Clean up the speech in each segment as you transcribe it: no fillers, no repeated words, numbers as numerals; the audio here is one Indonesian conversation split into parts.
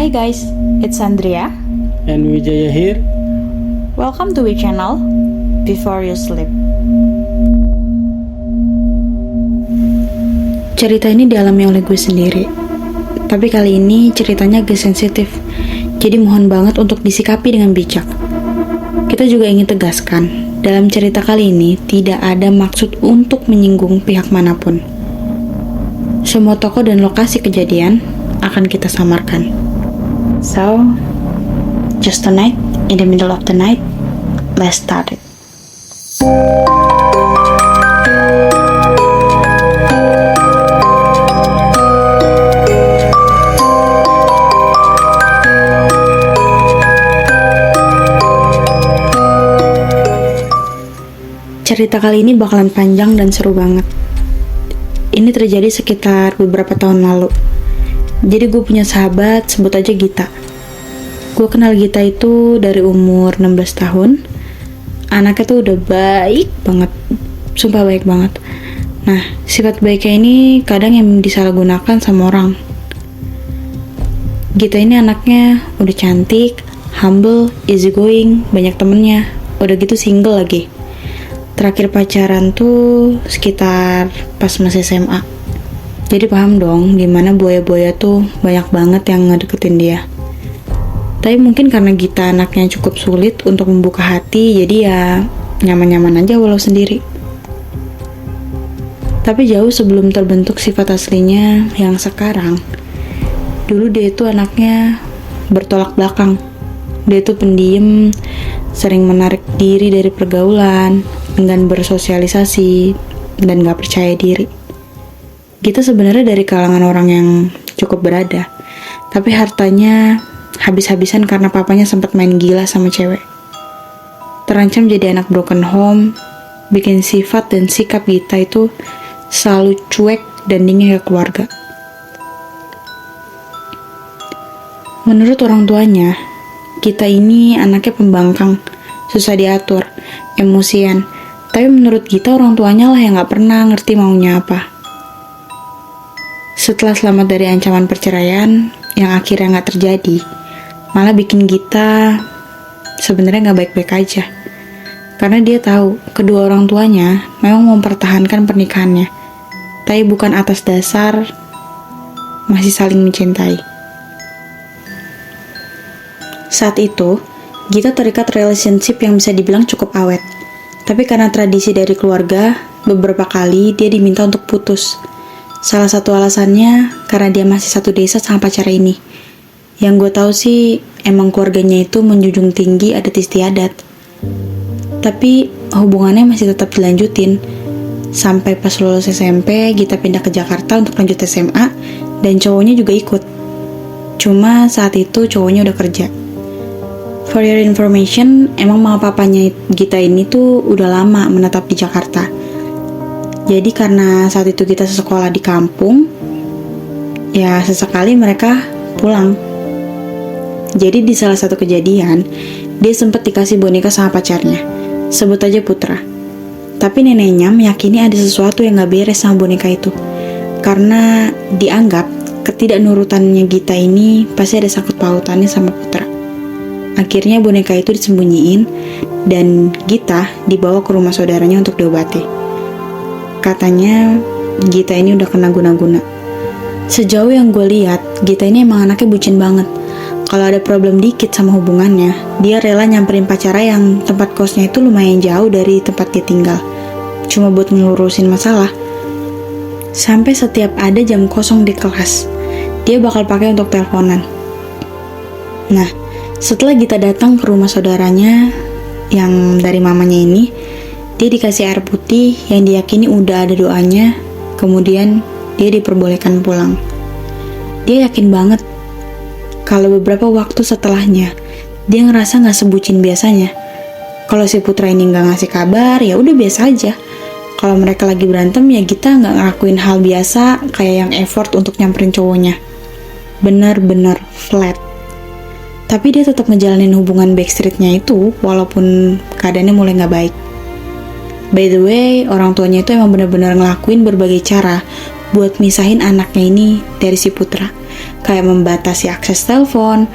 Hi guys, it's Andrea. And Wijaya here. Welcome to our channel, Before You Sleep. Cerita ini dialami oleh gue sendiri. Tapi kali ini ceritanya agak sensitif. Jadi mohon banget untuk disikapi dengan bijak. Kita juga ingin tegaskan, dalam cerita kali ini tidak ada maksud untuk menyinggung pihak manapun. Semua tokoh dan lokasi kejadian akan kita samarkan. So, just tonight, in the middle of the night, let's start it. Cerita kali ini bakalan panjang dan seru banget. Ini terjadi sekitar beberapa tahun lalu. Jadi gue punya sahabat, sebut aja Gita. Gue kenal Gita itu dari umur 16 tahun. Anaknya tuh udah baik banget. Sumpah baik banget. Nah, sifat baiknya ini kadang yang disalahgunakan sama orang. Gita ini anaknya udah cantik, humble, easygoing, banyak temennya. Udah gitu single lagi. Terakhir pacaran tuh sekitar pas masih SMA. Jadi paham dong gimana buaya-buaya tuh banyak banget yang ngedeketin dia. Tapi mungkin karena Gita anaknya cukup sulit untuk membuka hati, jadi ya nyaman-nyaman aja walau sendiri. Tapi jauh sebelum terbentuk sifat aslinya yang sekarang, dulu dia itu anaknya bertolak belakang. Dia itu pendiam, sering menarik diri dari pergaulan, enggan bersosialisasi, dan gak percaya diri. Kita sebenarnya dari kalangan orang yang cukup berada, tapi hartanya habis-habisan karena papanya sempat main gila sama cewek. Terancam jadi anak broken home, bikin sifat dan sikap Gita itu selalu cuek dan dingin ke keluarga. Menurut orang tuanya, Gita ini anaknya pembangkang, susah diatur, emosian. Tapi menurut Gita orang tuanya lah yang gak pernah ngerti maunya apa. Setelah selamat dari ancaman perceraian yang akhirnya gak terjadi, malah bikin Gita sebenarnya gak baik-baik aja. Karena dia tahu kedua orang tuanya memang mempertahankan pernikahannya, tapi bukan atas dasar masih saling mencintai. Saat itu, Gita terikat relationship yang bisa dibilang cukup awet. Tapi karena tradisi dari keluarga, beberapa kali dia diminta untuk putus. Salah satu alasannya karena dia masih satu desa sama pacar ini. Yang gue tahu sih emang keluarganya itu menjunjung tinggi adat istiadat. Tapi hubungannya masih tetap dilanjutin. Sampai pas lulus SMP, Gita pindah ke Jakarta untuk lanjut SMA dan cowoknya juga ikut. Cuma saat itu cowoknya udah kerja. For your information, emang mama papanya Gita ini tuh udah lama menetap di Jakarta. Jadi karena saat itu kita sekolah di kampung, ya sesekali mereka pulang. Jadi di salah satu kejadian, dia sempat dikasih boneka sama pacarnya, sebut aja Putra. Tapi neneknya meyakini ada sesuatu yang gak beres sama boneka itu. Karena dianggap ketidaknurutannya Gita ini pasti ada sangkut pautannya sama Putra. Akhirnya boneka itu disembunyiin dan Gita dibawa ke rumah saudaranya untuk diobati. Katanya Gita ini udah kena guna-guna. Sejauh yang gue lihat, Gita ini emang anaknya bucin banget. Kalau ada problem dikit sama hubungannya, dia rela nyamperin pacarnya yang tempat kosnya itu lumayan jauh dari tempat dia tinggal. Cuma buat ngelurusin masalah. Sampai setiap ada jam kosong di kelas, dia bakal pakai untuk teleponan. Nah, setelah Gita datang ke rumah saudaranya yang dari mamanya ini, dia dikasih air putih yang diyakini udah ada doanya, kemudian dia diperbolehkan pulang. Dia yakin banget kalau beberapa waktu setelahnya dia ngerasa gak sebucin biasanya. Kalau si Putra ini gak ngasih kabar, ya udah biasa aja. Kalau mereka lagi berantem, ya Gita gak ngelakuin hal biasa kayak yang effort untuk nyamperin cowoknya. Bener-bener flat. Tapi dia tetap ngejalanin hubungan backstreetnya itu walaupun keadaannya mulai gak baik. By the way, orang tuanya itu emang benar-benar ngelakuin berbagai cara buat misahin anaknya ini dari si Putra. kayak membatasi akses telepon,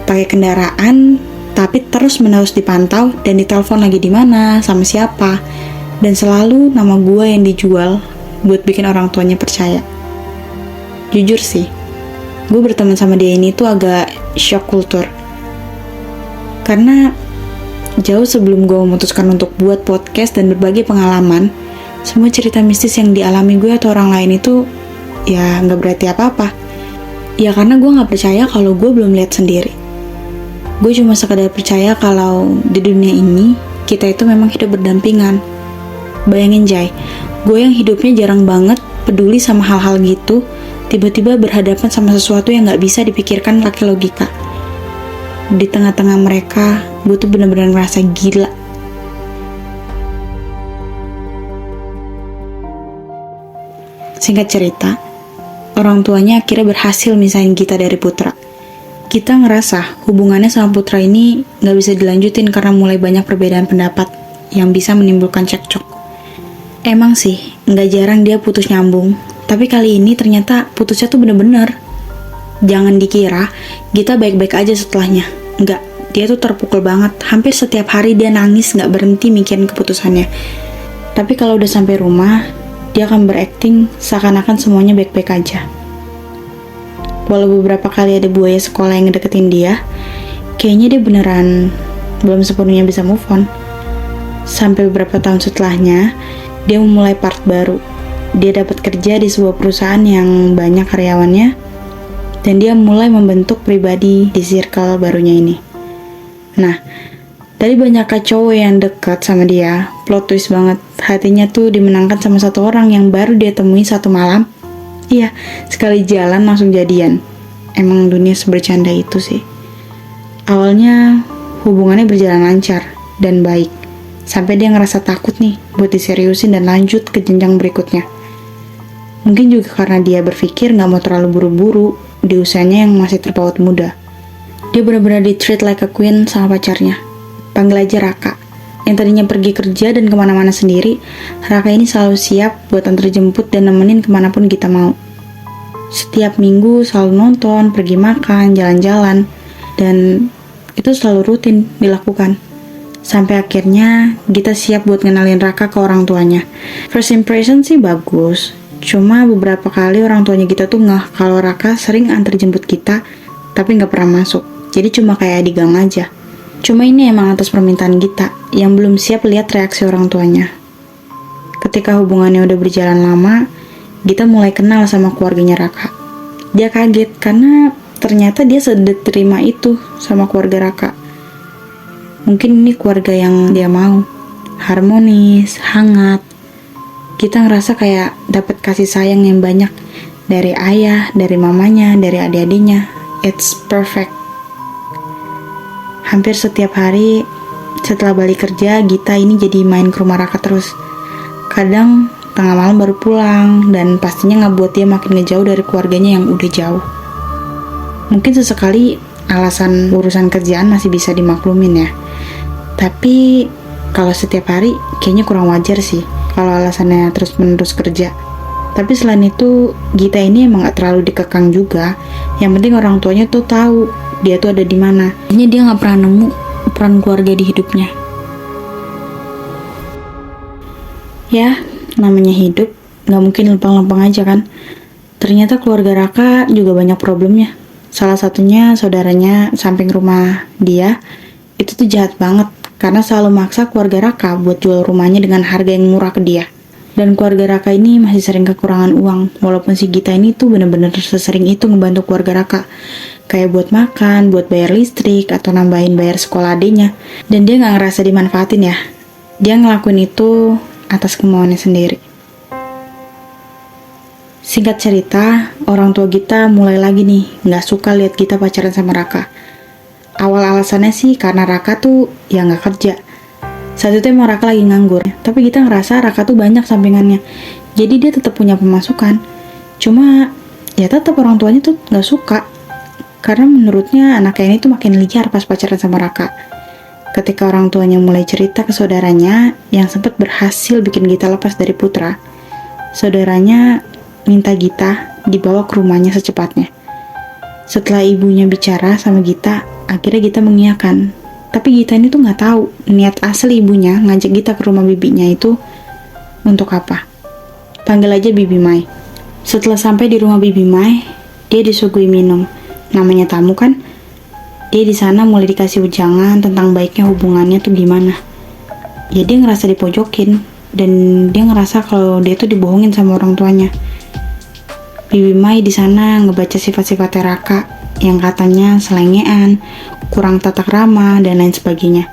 pakai kendaraan, tapi terus-menerus dipantau dan ditelepon lagi di mana, sama siapa. Dan selalu nama gue yang dijual buat bikin orang tuanya percaya. Jujur sih, gue berteman sama dia ini tuh agak shock kultur. Karena jauh sebelum gue memutuskan untuk buat podcast dan berbagi pengalaman, semua cerita mistis yang dialami gue atau orang lain itu ya nggak berarti apa-apa. Ya karena gue nggak percaya kalau gue belum lihat sendiri. Gue cuma sekadar percaya kalau di dunia ini kita itu memang hidup berdampingan. Bayangin Jay, gue yang hidupnya jarang banget peduli sama hal-hal gitu, tiba-tiba berhadapan sama sesuatu yang nggak bisa dipikirkan pakai logika. Di tengah-tengah mereka, gue tuh bener-bener ngerasa gila. Singkat cerita, orang tuanya akhirnya berhasil misahin kita dari Putra. Kita ngerasa hubungannya sama Putra ini nggak bisa dilanjutin karena mulai banyak perbedaan pendapat yang bisa menimbulkan cekcok. Emang sih, nggak jarang dia putus nyambung, tapi kali ini ternyata putusnya tuh bener-bener. Jangan dikira Gita baik-baik aja setelahnya. Enggak, dia tuh terpukul banget. Hampir setiap hari dia nangis nggak berhenti mikirin keputusannya. Tapi kalau udah sampai rumah, dia akan berakting seakan-akan semuanya baik-baik aja. Walau beberapa kali ada buaya sekolah yang ngedeketin dia, kayaknya dia beneran belum sepenuhnya bisa move on. Sampai beberapa tahun setelahnya, dia memulai part baru. Dia dapat kerja di sebuah perusahaan yang banyak karyawannya, dan dia mulai membentuk pribadi di circle barunya ini. Nah, dari banyak cowok yang dekat sama dia, plot twist banget. Hatinya tuh dimenangkan sama satu orang yang baru dia temui satu malam. Iya, sekali jalan langsung jadian. Emang dunia sebercanda itu sih. Awalnya hubungannya berjalan lancar dan baik, sampai dia ngerasa takut nih buat diseriusin dan lanjut ke jenjang berikutnya. Mungkin juga karena dia berpikir gak mau terlalu buru-buru di usianya yang masih terpaut muda. Dia benar-benar di-treat like a queen sama pacarnya. Panggil aja Raka. Yang tadinya pergi kerja dan kemana-mana sendiri, Raka ini selalu siap buat antar jemput dan nemenin kemanapun kita mau. Setiap minggu selalu nonton, pergi makan, jalan-jalan, dan itu selalu rutin dilakukan. Sampai akhirnya kita siap buat ngenalin Raka ke orang tuanya. First impression sih bagus, cuma beberapa kali orang tuanya kita tuh ngeh kalau Raka sering antar jemput kita, tapi nggak pernah masuk. Jadi cuma kayak di gang aja. Cuma ini emang atas permintaan Gita yang belum siap lihat reaksi orang tuanya. Ketika hubungannya udah berjalan lama, Gita mulai kenal sama keluarganya Raka. Dia kaget karena ternyata dia sediterima itu sama keluarga Raka. Mungkin ini keluarga yang dia mau. Harmonis, hangat. Kita ngerasa kayak dapat kasih sayang yang banyak dari ayah, dari mamanya, dari adik-adiknya. It's perfect. Hampir setiap hari setelah balik kerja, Gita ini jadi main ke rumah Raka terus. Kadang tengah malam baru pulang, dan pastinya ngebuat dia makin ngejauh dari keluarganya yang udah jauh. Mungkin sesekali alasan urusan kerjaan masih bisa dimaklumin ya. Tapi kalau setiap hari kayaknya kurang wajar sih kalau alasannya terus-menerus kerja. Tapi selain itu, Gita ini emang gak terlalu dikekang juga. Yang penting orang tuanya tuh tahu dia tuh ada di mana. Kayaknya dia gak pernah nemu peran keluarga di hidupnya. Ya, namanya hidup, gak mungkin lempeng-lempeng aja kan. Ternyata keluarga Raka juga banyak problemnya. Salah satunya saudaranya samping rumah dia, itu tuh jahat banget. Karena selalu maksa keluarga Raka buat jual rumahnya dengan harga yang murah ke dia. Dan keluarga Raka ini masih sering kekurangan uang, walaupun si Gita ini tuh bener-bener sesering itu ngebantu keluarga Raka. Kayak buat makan, buat bayar listrik, atau nambahin bayar sekolah adenya. Dan dia gak ngerasa dimanfaatin ya. Dia ngelakuin itu atas kemauannya sendiri. Singkat cerita, orang tua Gita mulai lagi nih gak suka lihat Gita pacaran sama Raka. Awal alasannya sih karena Raka tuh ya gak kerja. Saat itu emang Raka lagi nganggur, tapi kita ngerasa Raka tuh banyak sampingannya. Jadi dia tetap punya pemasukan. Cuma ya tetap orang tuanya tuh gak suka. Karena menurutnya anaknya ini tuh makin liar pas pacaran sama Raka. Ketika orang tuanya mulai cerita ke saudaranya yang sempat berhasil bikin Gita lepas dari Putra, saudaranya minta Gita dibawa ke rumahnya secepatnya. Setelah ibunya bicara sama Gita, akhirnya Gita mengiyakan. Tapi Gita ini tuh nggak tahu niat asli ibunya ngajak Gita ke rumah bibinya itu untuk apa. Panggil aja Bibi Mai. Setelah sampai di rumah Bibi Mai, dia disuguhi minum. Namanya tamu kan, dia di sana mulai dikasih ujangan tentang baiknya hubungannya tuh gimana. Ya dia ngerasa dipojokin, dan dia ngerasa kalau dia tuh dibohongin sama orang tuanya. Bibi Mai di sana ngebaca sifat-sifatnya Raka yang katanya selengean, kurang tata krama, dan lain sebagainya.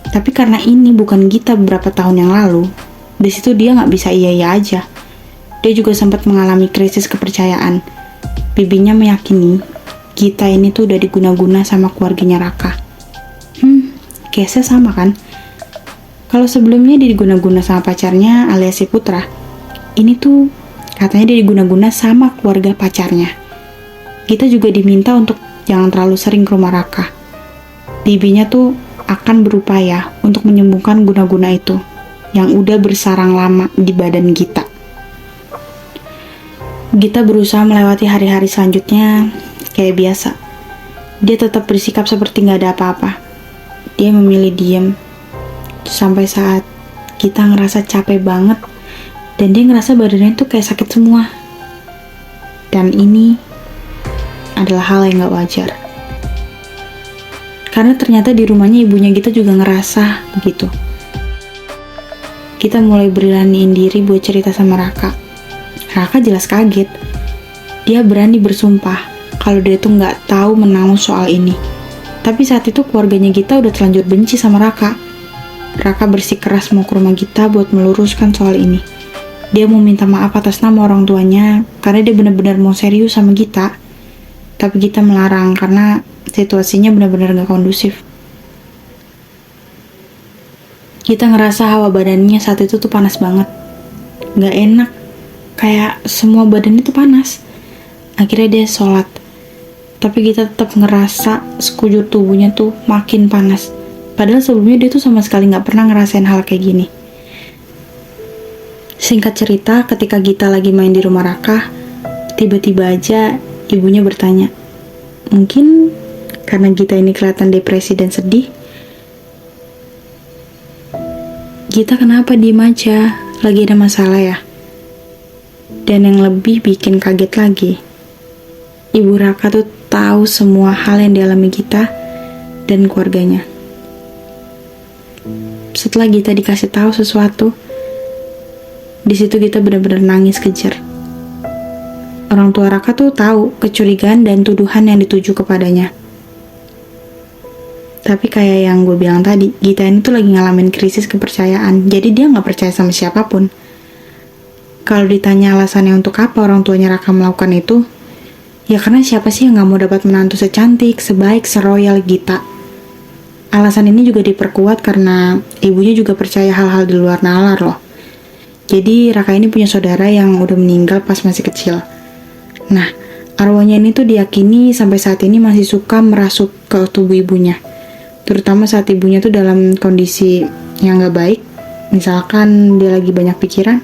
Tapi karena ini bukan Gita beberapa tahun yang lalu, di situ dia nggak bisa iya-iya aja. Dia juga sempat mengalami krisis kepercayaan. Bibinya meyakini Gita ini tuh udah diguna-guna sama keluarganya Raka. Case-nya sama kan? Kalau sebelumnya dia diguna-guna sama pacarnya alias si Putra, ini tuh katanya dia diguna-guna sama keluarga pacarnya. Gita juga diminta untuk jangan terlalu sering ke rumah Raka. Bibinya tuh akan berupaya untuk menyembuhkan guna-guna itu yang udah bersarang lama di badan Gita. Gita berusaha melewati hari-hari selanjutnya kayak biasa. Dia tetap bersikap seperti nggak ada apa-apa. Dia memilih diem. Sampai saat Gita ngerasa capek banget dan dia ngerasa badannya tuh kayak sakit semua. Dan ini adalah hal yang gak wajar. Karena ternyata di rumahnya ibunya Gita juga ngerasa begitu. Gita mulai beraniin diri buat cerita sama Raka. Raka jelas kaget. Dia berani bersumpah kalau dia tuh gak tahu menahu soal ini. Tapi saat itu keluarganya Gita udah terlanjur benci sama Raka. Raka bersikeras mau ke rumah Gita buat meluruskan soal ini. Dia mau minta maaf atas nama orang tuanya karena dia benar-benar mau serius sama Gita. Tapi Gita melarang karena situasinya benar-benar gak kondusif. Gita ngerasa hawa badannya saat itu tuh panas banget. Gak enak. Kayak semua badannya tuh panas. Akhirnya dia sholat. Tapi Gita tetap ngerasa sekujur tubuhnya tuh makin panas. Padahal sebelumnya dia tuh sama sekali gak pernah ngerasain hal kayak gini. Singkat cerita, ketika Gita lagi main di rumah Raka, tiba-tiba aja ibunya bertanya, mungkin karena Gita ini kelihatan depresi dan sedih. Gita kenapa diem aja? Lagi ada masalah ya? Dan yang lebih bikin kaget lagi, ibu Raka tuh tahu semua hal yang dialami Gita dan keluarganya. Setelah Gita dikasih tahu sesuatu, di situ Gita benar-benar nangis kejer. Orang tua Raka tuh tahu kecurigaan dan tuduhan yang dituju kepadanya. Tapi kayak yang gue bilang tadi, Gita ini tuh lagi ngalamin krisis kepercayaan, jadi dia nggak percaya sama siapapun. Kalau ditanya alasannya untuk apa orang tuanya Raka melakukan itu, ya karena siapa sih yang nggak mau dapat menantu secantik, sebaik, seroyal Gita. Alasan ini juga diperkuat karena ibunya juga percaya hal-hal di luar nalar loh. Jadi Raka ini punya saudara yang udah meninggal pas masih kecil. Nah, arwahnya ini tuh diyakini sampai saat ini masih suka merasuk ke tubuh ibunya. Terutama saat ibunya tuh dalam kondisi yang gak baik. Misalkan dia lagi banyak pikiran.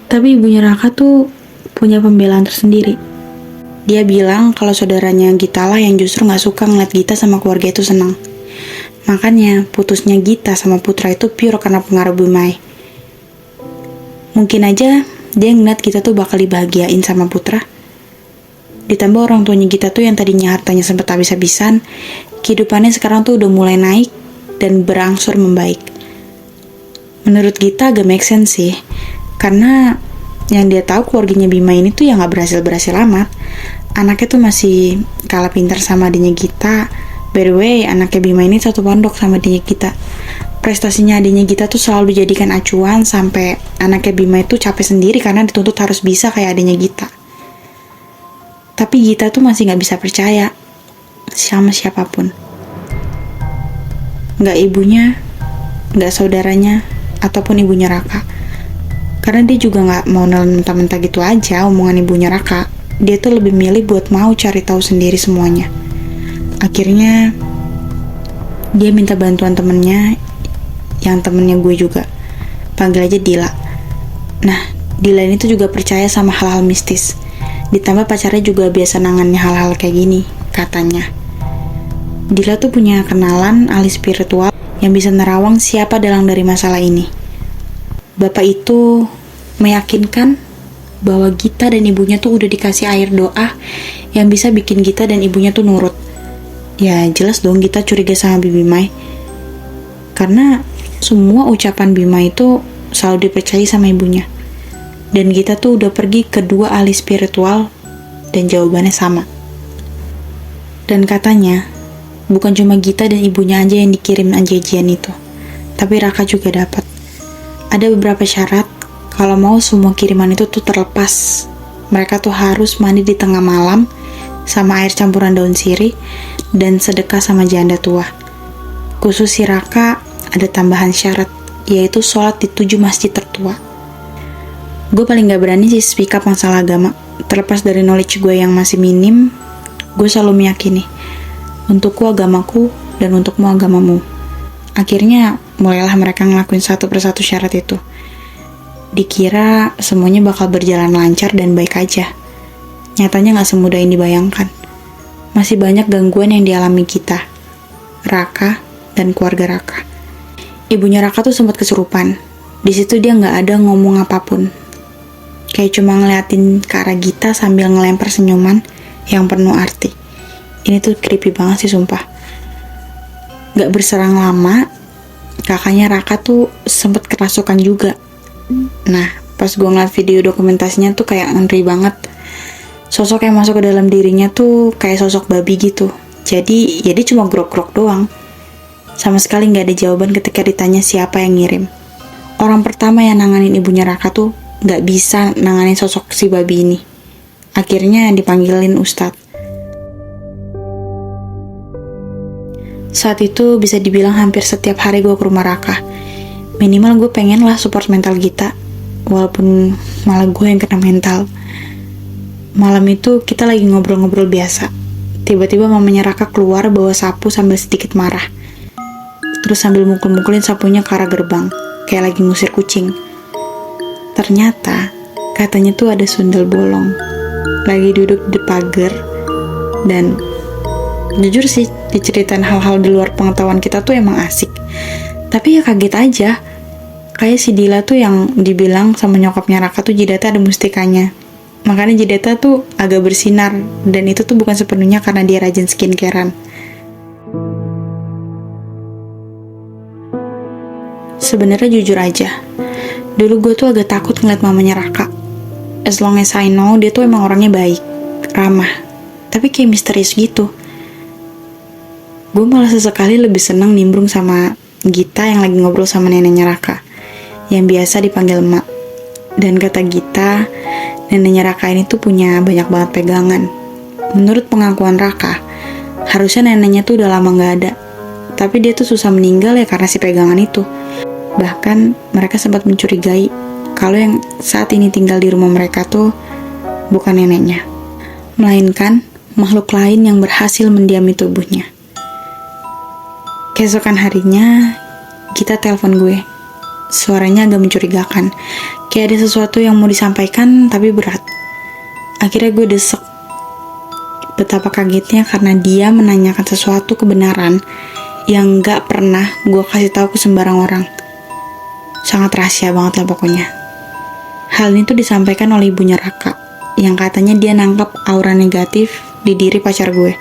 Tapi ibunya Raka tuh punya pembelaan tersendiri. Dia bilang kalau saudaranya Gita lah yang justru gak suka ngeliat Gita sama keluarga itu senang. Makanya putusnya Gita sama Putra itu pure karena pengaruh Bibi Mai. Mungkin aja dia ngeliat Gita tuh bakal dibahagiain sama Putra. Ditambah orang tuanya Gita tuh yang tadinya hartanya sempat habis-habisan, kehidupannya sekarang tuh udah mulai naik dan berangsur membaik. Menurut Gita agak make sense sih, karena yang dia tahu keluarganya Bima ini tuh yang gak berhasil-berhasil amat. Anaknya tuh masih kalah pintar sama adiknya Gita. By the way, anaknya Bima ini satu pondok sama adiknya Gita. Prestasinya adiknya Gita tuh selalu dijadikan acuan sampai anaknya Bima itu capek sendiri karena dituntut harus bisa kayak adiknya Gita. Tapi Gita tuh masih gak bisa percaya sama siapapun. Gak ibunya, gak saudaranya, ataupun ibunya Raka. Karena dia juga gak mau nelen mentah-mentah gitu aja omongan ibunya Raka. Dia tuh lebih milih buat mau cari tahu sendiri semuanya. Akhirnya dia minta bantuan temennya, yang temennya gue juga. Panggil aja Dila. Nah, Dila ini tuh juga percaya sama hal-hal mistis. Ditambah pacarnya juga biasa nangannya hal-hal kayak gini, katanya. Dila tuh punya kenalan ahli spiritual yang bisa nerawang siapa dalang dari masalah ini. Bapak itu meyakinkan bahwa Gita dan ibunya tuh udah dikasih air doa yang bisa bikin Gita dan ibunya tuh nurut. Ya jelas dong Gita curiga sama Bibi Mai. Karena semua ucapan Bima itu selalu dipercayai sama ibunya. Dan Gita tuh udah pergi ke 2 ahli spiritual dan jawabannya sama. Dan katanya, bukan cuma Gita dan ibunya aja yang dikirim ajian itu, tapi Raka juga dapat. Ada beberapa syarat kalau mau semua kiriman itu tuh terlepas. Mereka tuh harus mandi di tengah malam sama air campuran daun sirih dan sedekah sama janda tua. Khusus si Raka ada tambahan syarat, yaitu sholat di 7 masjid tertua. Gue paling gak berani sih speak up masalah agama. Terlepas dari knowledge gue yang masih minim, gue selalu meyakini, untukku agamaku dan untukmu agamamu. Akhirnya mulailah mereka ngelakuin satu persatu syarat itu. Dikira semuanya bakal berjalan lancar dan baik aja. Nyatanya gak semudah yang dibayangkan. Masih banyak gangguan yang dialami kita, Raka, dan keluarga Raka. Ibunya Raka tuh sempat kesurupan. Di situ dia nggak ada ngomong apapun. Kayak cuma ngeliatin ke arah Gita sambil ngelempar senyuman yang penuh arti. Ini tuh creepy banget sih sumpah. Gak berserang lama, kakaknya Raka tuh sempat kerasukan juga. Nah, pas gue ngeliat video dokumentasinya tuh kayak ngeri banget. Sosok yang masuk ke dalam dirinya tuh kayak sosok babi gitu. Jadi, ya dia cuma grok-grok doang. Sama sekali gak ada jawaban ketika ditanya siapa yang ngirim. Orang pertama yang nanganin ibunya Raka tuh gak bisa nanganin sosok si babi ini. Akhirnya dipanggilin Ustadz. Saat itu bisa dibilang hampir setiap hari gue ke rumah Raka. Minimal gue pengen lah support mental Gita, walaupun malah gue yang kena mental. Malam itu kita lagi ngobrol-ngobrol biasa. Tiba-tiba mamanya Raka keluar bawa sapu sambil sedikit marah. Terus sambil mukul-mukulin sapunya ke arah gerbang, kayak lagi ngusir kucing. Ternyata katanya tuh ada sundel bolong lagi duduk di pagar. Dan jujur sih, diceritain hal-hal di luar pengetahuan kita tuh emang asik. Tapi ya kaget aja. Kayak si Dila tuh yang dibilang sama nyokapnya Raka tuh jidatnya ada mustikanya. Makanya jidatnya tuh agak bersinar. Dan itu tuh bukan sepenuhnya karena dia rajin skincarean. Sebenarnya jujur aja, dulu gue tuh agak takut ngeliat mamanya Raka. As long as I know, dia tuh emang orangnya baik, ramah, tapi kayak misterius gitu. Gue malah sesekali lebih seneng nimbrung sama Gita yang lagi ngobrol sama neneknya Raka, yang biasa dipanggil emak. Dan kata Gita, neneknya Raka ini tuh punya banyak banget pegangan. Menurut pengakuan Raka, harusnya neneknya tuh udah lama gak ada. Tapi dia tuh susah meninggal ya karena si pegangan itu. Bahkan mereka sempat mencurigai kalau yang saat ini tinggal di rumah mereka tuh bukan neneknya, melainkan makhluk lain yang berhasil mendiami tubuhnya. Keesokan harinya, kita telepon gue. Suaranya agak mencurigakan, kayak ada sesuatu yang mau disampaikan tapi berat. Akhirnya gue desek. Betapa kagetnya karena dia menanyakan sesuatu kebenaran yang gak pernah gue kasih tahu ke sembarang orang. Sangat rahasia banget lah pokoknya. Hal ini tuh disampaikan oleh ibunya Raka, yang katanya dia nangkep aura negatif di diri pacar gue.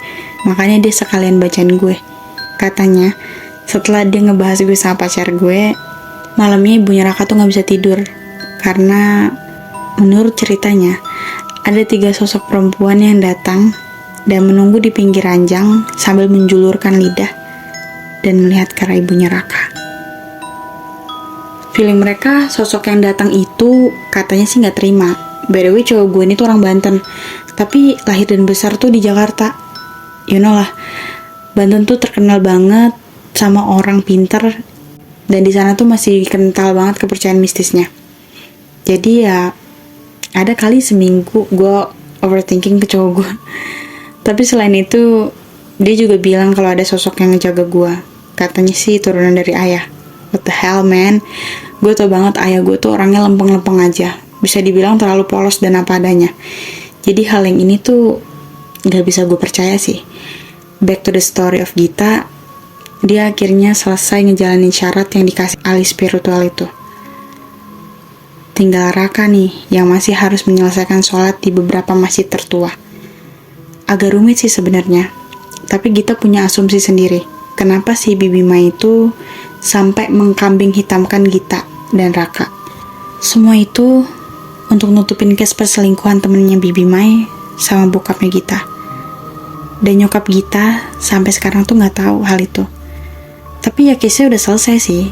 Makanya dia sekalian bacain gue. Katanya, setelah dia ngebahas gue sama pacar gue, malamnya ibunya Raka tuh gak bisa tidur. Karena menurut ceritanya, ada 3 sosok perempuan yang datang dan menunggu di pinggir ranjang sambil menjulurkan lidah dan melihat ke arah ibunya Raka. Feeling mereka, sosok yang datang itu katanya sih gak terima. By the way, cowok gue ini tuh orang Banten, tapi lahir dan besar tuh di Jakarta. You know lah, Banten tuh terkenal banget sama orang pinter, dan di sana tuh masih kental banget kepercayaan mistisnya. Jadi ya, ada kali seminggu gue overthinking ke cowok gue. Tapi selain itu, dia juga bilang kalau ada sosok yang ngejaga gue. Katanya sih turunan dari ayah. What the hell man? Gue tau banget ayah gue tuh orangnya lempeng-lempeng aja. Bisa dibilang terlalu polos dan apa adanya. Jadi hal yang ini tuh gak bisa gue percaya sih. Back to the story of Gita, dia akhirnya selesai ngejalanin syarat yang dikasih ahli spiritual itu. Tinggal Raka nih yang masih harus menyelesaikan sholat di beberapa masjid tertua. Agak rumit sih sebenarnya, tapi Gita punya asumsi sendiri. Kenapa si Bibi Mai itu sampai mengkambing hitamkan Gita dan Raka? Semua itu untuk nutupin case perselingkuhan temennya Bibi Mai sama bokapnya Gita. Dan nyokap Gita sampai sekarang tuh nggak tahu hal itu. Tapi ya case-nya udah selesai sih,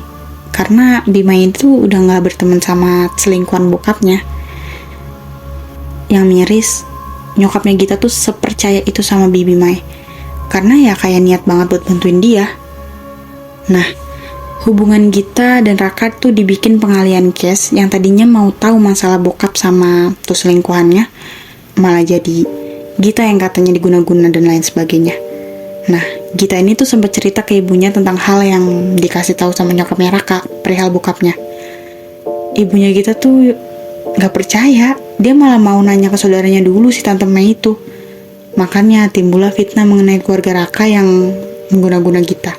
karena Bibi Mai itu udah nggak berteman sama selingkuhan bokapnya. Yang miris, nyokapnya Gita tuh sepercaya itu sama Bibi Mai, karena ya kayak niat banget buat bantuin dia. Nah, hubungan Gita dan Raka tuh dibikin pengalian case yang tadinya mau tahu masalah bokap sama tuh selingkuhannya, malah jadi Gita yang katanya diguna-guna dan lain sebagainya. Nah, Gita ini tuh sempat cerita ke ibunya tentang hal yang dikasih tahu sama nyokapnya Raka perihal bokapnya. Ibunya Gita tuh gak percaya, dia malah mau nanya ke saudaranya dulu si Tante Mei itu. Makanya timbullah fitnah mengenai keluarga Raka yang mengguna-guna Gita.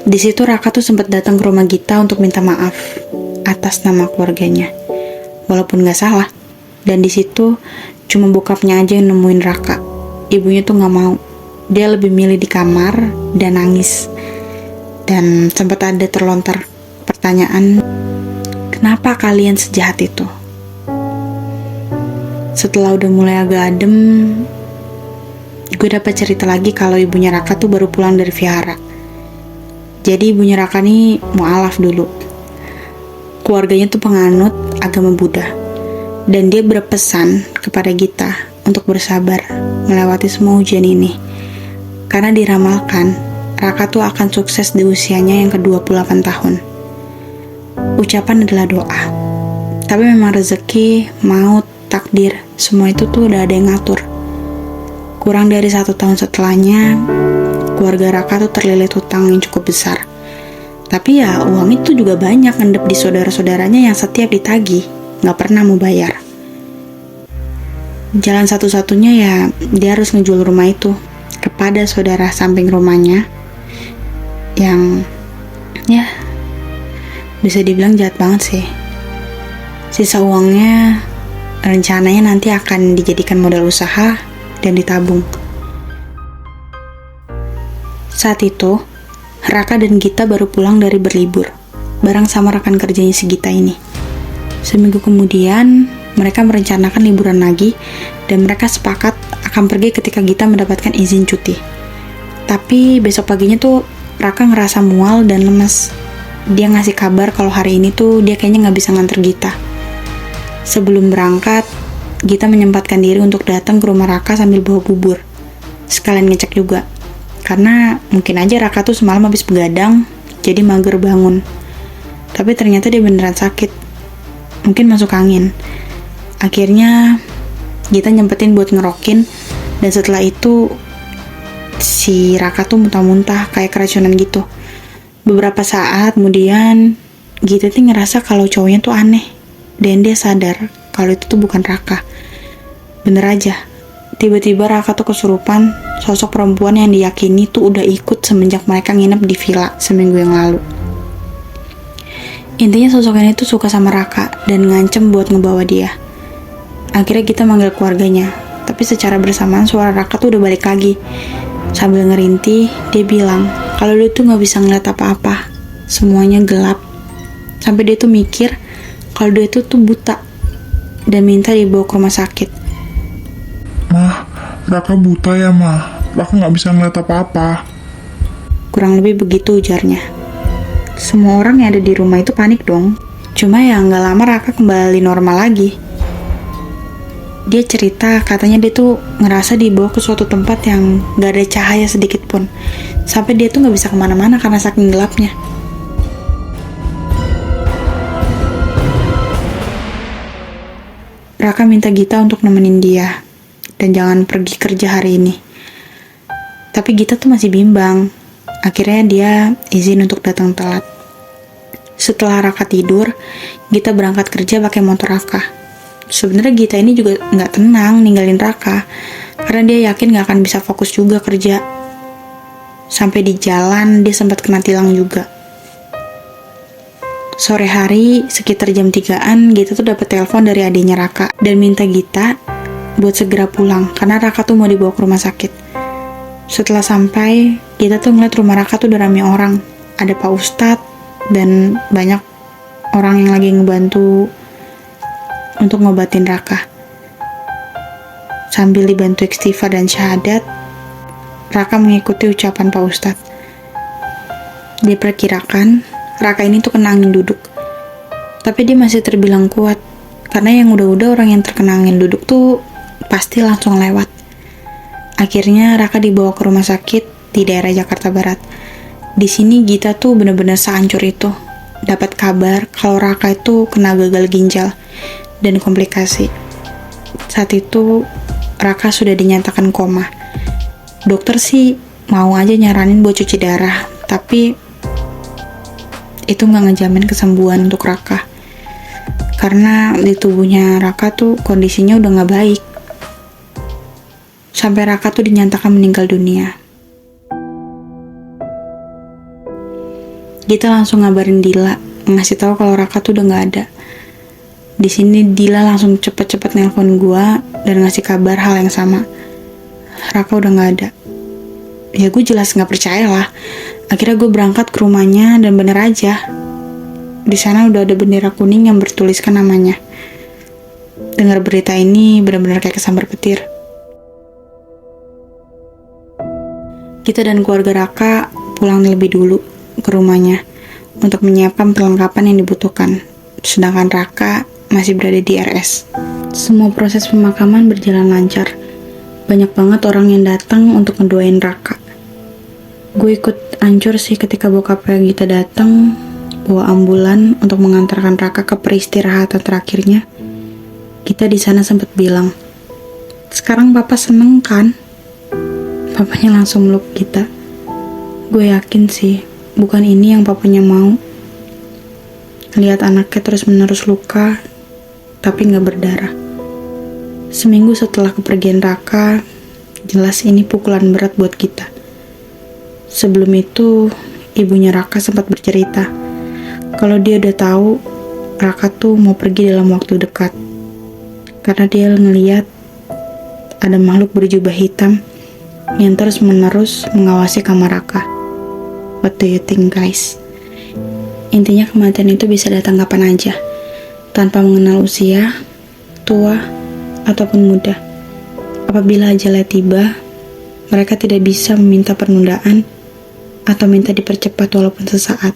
Di situ Raka tuh sempat datang ke rumah Gita untuk minta maaf atas nama keluarganya, walaupun gak salah. Dan di situ cuma bokapnya aja yang nemuin Raka. Ibunya tuh gak mau. Dia lebih milih di kamar dan nangis. Dan sempat ada terlontar pertanyaan, kenapa kalian sejahat itu? Setelah udah mulai agak adem, gue dapat cerita lagi kalau ibunya Raka tuh baru pulang dari vihara. Jadi ibunya Raka nih mualaf dulu. Keluarganya tuh penganut agama Buddha. Dan dia berpesan kepada Gita untuk bersabar melewati semua ujian ini. Karena diramalkan, Raka tuh akan sukses di usianya yang ke-28 tahun. Ucapan adalah doa. Tapi memang rezeki, maut, takdir, semua itu tuh udah ada yang ngatur. Kurang dari 1 tahun setelahnya, keluarga Raka tuh terlilit hutang yang cukup besar. Tapi ya uang itu juga banyak ngendep di saudara-saudaranya yang setiap ditagih gak pernah mau bayar. Jalan satu-satunya ya dia harus ngejual rumah itu kepada saudara samping rumahnya yang ya bisa dibilang jahat banget sih. Sisa uangnya rencananya nanti akan dijadikan modal usaha dan ditabung. Saat itu Raka dan Gita baru pulang dari berlibur bareng sama rekan kerjanya si Gita ini. Seminggu kemudian, mereka merencanakan liburan lagi dan mereka sepakat akan pergi ketika Gita mendapatkan izin cuti. Tapi besok paginya tuh Raka ngerasa mual dan lemes. Dia ngasih kabar kalau hari ini tuh dia kayaknya nggak bisa nganter Gita. Sebelum berangkat, Gita menyempatkan diri untuk datang ke rumah Raka sambil bawa bubur. Sekalian ngecek juga. Karena mungkin aja Raka tuh semalam habis begadang, jadi mager bangun. Tapi ternyata dia beneran sakit. Mungkin masuk angin. Akhirnya Gita nyempetin buat ngerokin. Dan setelah itu si Raka tuh muntah-muntah kayak keracunan gitu. Beberapa saat kemudian Gita tuh ngerasa kalau cowoknya tuh aneh. Dan dia sadar kalau itu tuh bukan Raka. Bener aja, tiba-tiba Raka tuh kesurupan sosok perempuan yang diyakini tuh udah ikut semenjak mereka nginep di villa seminggu yang lalu. Intinya sosok ini tuh suka sama Raka dan ngancem buat ngebawa dia. Akhirnya kita manggil keluarganya, tapi secara bersamaan suara Raka tuh udah balik lagi. Sambil ngerintih, dia bilang kalau dia tuh gak bisa ngeliat apa-apa, semuanya gelap. Sampai dia tuh mikir kalau dia tuh buta dan minta dibawa ke rumah sakit. Mah, Raka buta ya mah. Raka gak bisa ngeliat apa-apa. Kurang lebih begitu ujarnya. Semua orang yang ada di rumah itu panik dong. Cuma ya gak lama Raka kembali normal lagi. Dia cerita katanya dia tuh ngerasa dibawa ke suatu tempat yang gak ada cahaya sedikit pun. Sampai dia tuh gak bisa kemana-mana karena saking gelapnya. Raka minta Gita untuk nemenin dia dan jangan pergi kerja hari ini. Tapi Gita tuh masih bimbang. Akhirnya dia izin untuk datang telat. Setelah Raka tidur, Gita berangkat kerja pakai motor Raka. Sebenarnya Gita ini juga nggak tenang ninggalin Raka, karena dia yakin nggak akan bisa fokus juga kerja. Sampai di jalan, dia sempat kena tilang juga. Sore hari, sekitar jam 3-an, Gita tuh dapat telepon dari adiknya Raka dan minta Gita buat segera pulang karena Raka tuh mau dibawa ke rumah sakit. Setelah sampai, Gita tuh ngeliat rumah Raka tuh udah rame orang. Ada Pak Ustadz dan banyak orang yang lagi ngebantu untuk ngobatin Raka. Sambil dibantu istighfar dan syahadat, Raka mengikuti ucapan Pak Ustadz. Diperkirakan Raka ini tuh kena angin duduk, tapi dia masih terbilang kuat karena yang udah-udah orang yang terkena angin duduk tuh pasti langsung lewat. Akhirnya Raka dibawa ke rumah sakit di daerah Jakarta Barat. Di sini Gita tuh bener-bener sehancur itu. Dapat kabar kalau Raka itu kena gagal ginjal dan komplikasi. Saat itu Raka sudah dinyatakan koma. Dokter sih mau aja nyaranin buat cuci darah, tapi itu nggak ngejamin kesembuhan untuk Raka. Karena di tubuhnya Raka tuh kondisinya udah nggak baik. Sampai Raka tuh dinyatakan meninggal dunia. Gita langsung ngabarin Dila, ngasih tahu kalau Raka tuh udah nggak ada. Di sini Dila langsung cepet-cepet nelpon gua dan ngasih kabar hal yang sama. Raka udah nggak ada. Ya gue jelas nggak percaya lah. Akhirnya gue berangkat ke rumahnya dan bener aja. Di sana udah ada bendera kuning yang bertuliskan namanya. Dengar berita ini benar-benar kayak kesambar petir. Kita dan keluarga Raka pulang lebih dulu ke rumahnya untuk menyiapkan perlengkapan yang dibutuhkan. Sedangkan Raka masih berada di RS. Semua proses pemakaman berjalan lancar. Banyak banget orang yang datang untuk ngedoain Raka. Gue ikut hancur sih ketika bokapnya Gita datang bawa ambulan untuk mengantarkan Raka ke peristirahatan terakhirnya. Gita di sana sempat bilang, "Sekarang papa seneng kan?" Papanya langsung meluk Gita. Gue yakin sih, bukan ini yang papanya mau. Lihat anaknya terus-menerus luka, tapi gak berdarah. Seminggu setelah kepergian Raka, jelas ini pukulan berat buat kita. Sebelum itu, ibunya Raka sempat bercerita kalau dia udah tahu Raka tuh mau pergi dalam waktu dekat. Karena dia ngeliat ada makhluk berjubah hitam yang terus-menerus mengawasi kamar Raka. What do you think, guys? Intinya kematian itu bisa datang kapan aja, tanpa mengenal usia, tua, ataupun muda. Apabila ajalnya tiba, mereka tidak bisa meminta penundaan atau minta dipercepat walaupun sesaat.